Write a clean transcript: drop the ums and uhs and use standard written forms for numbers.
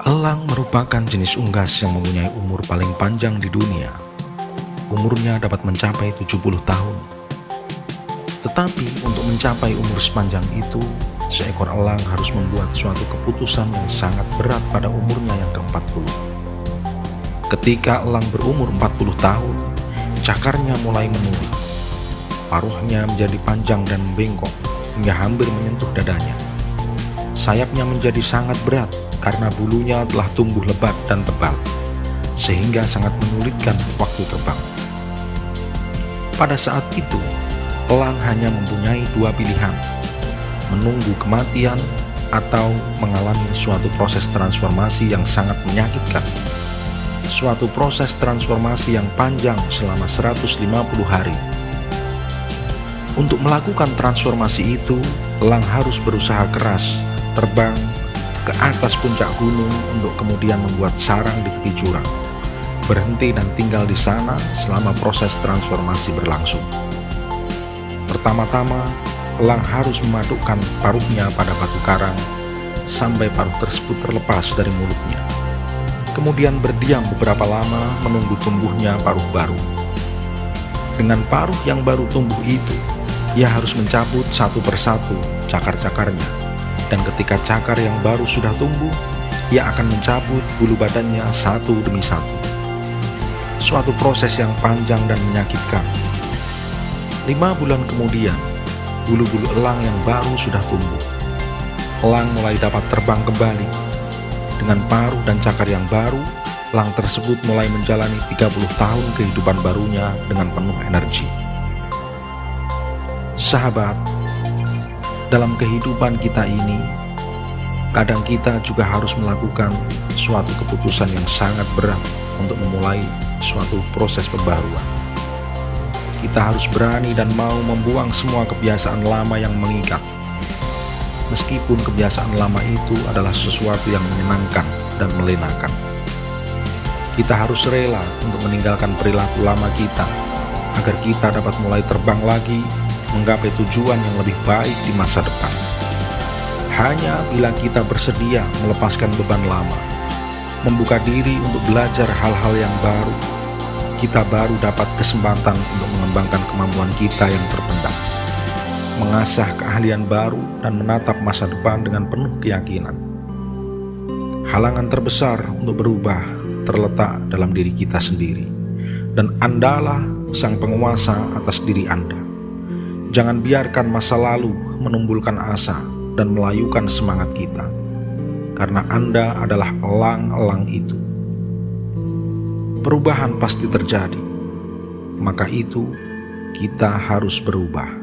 Elang merupakan jenis unggas yang mempunyai umur paling panjang di dunia. Umurnya dapat mencapai 70 tahun. Tetapi untuk mencapai umur sepanjang itu, seekor elang harus membuat suatu keputusan yang sangat berat pada umurnya yang ke-40. Ketika elang berumur 40 tahun, cakarnya mulai menurun. Paruhnya menjadi panjang dan bengkok hingga hampir menyentuh dadanya. Sayapnya menjadi sangat berat karena bulunya telah tumbuh lebat dan tebal, sehingga sangat menyulitkan waktu terbang. Pada saat itu, elang hanya mempunyai dua pilihan: menunggu kematian atau mengalami suatu proses transformasi yang sangat menyakitkan. Suatu proses transformasi yang panjang selama 150 hari. Untuk melakukan transformasi itu, elang harus berusaha keras terbang ke atas puncak gunung untuk kemudian membuat sarang di tepi jurang, berhenti dan tinggal di sana selama proses transformasi berlangsung. Pertama-tama, elang harus memadukkan paruhnya pada batu karang sampai paruh tersebut terlepas dari mulutnya. Kemudian berdiam beberapa lama menunggu tumbuhnya paruh baru. Dengan paruh yang baru tumbuh itu, ia harus mencabut satu persatu cakar-cakarnya. Dan ketika cakar yang baru sudah tumbuh, ia akan mencabut bulu badannya satu demi satu. Suatu proses yang panjang dan menyakitkan. 5 bulan kemudian, bulu-bulu elang yang baru sudah tumbuh. Elang mulai dapat terbang kembali. Dengan paruh dan cakar yang baru, elang tersebut mulai menjalani 30 tahun kehidupan barunya dengan penuh energi. Sahabat, dalam kehidupan kita ini, kadang kita juga harus melakukan suatu keputusan yang sangat berat untuk memulai suatu proses pembaruan. Kita harus berani dan mau membuang semua kebiasaan lama yang mengikat. Meskipun kebiasaan lama itu adalah sesuatu yang menyenangkan dan melenakan. Kita harus rela untuk meninggalkan perilaku lama kita, agar kita dapat mulai terbang lagi menggapai tujuan yang lebih baik di masa depan. Hanya bila kita bersedia melepaskan beban lama, membuka diri untuk belajar hal-hal yang baru, kita baru dapat kesempatan untuk mengembangkan kemampuan kita yang terpendam, mengasah keahlian baru dan menatap masa depan dengan penuh keyakinan. Halangan terbesar untuk berubah terletak dalam diri kita sendiri, dan Andalah sang penguasa atas diri Anda. Jangan biarkan masa lalu menumbuhkan asa dan melayukan semangat kita, karena Anda adalah elang-elang itu. Perubahan pasti terjadi, maka itu kita harus berubah.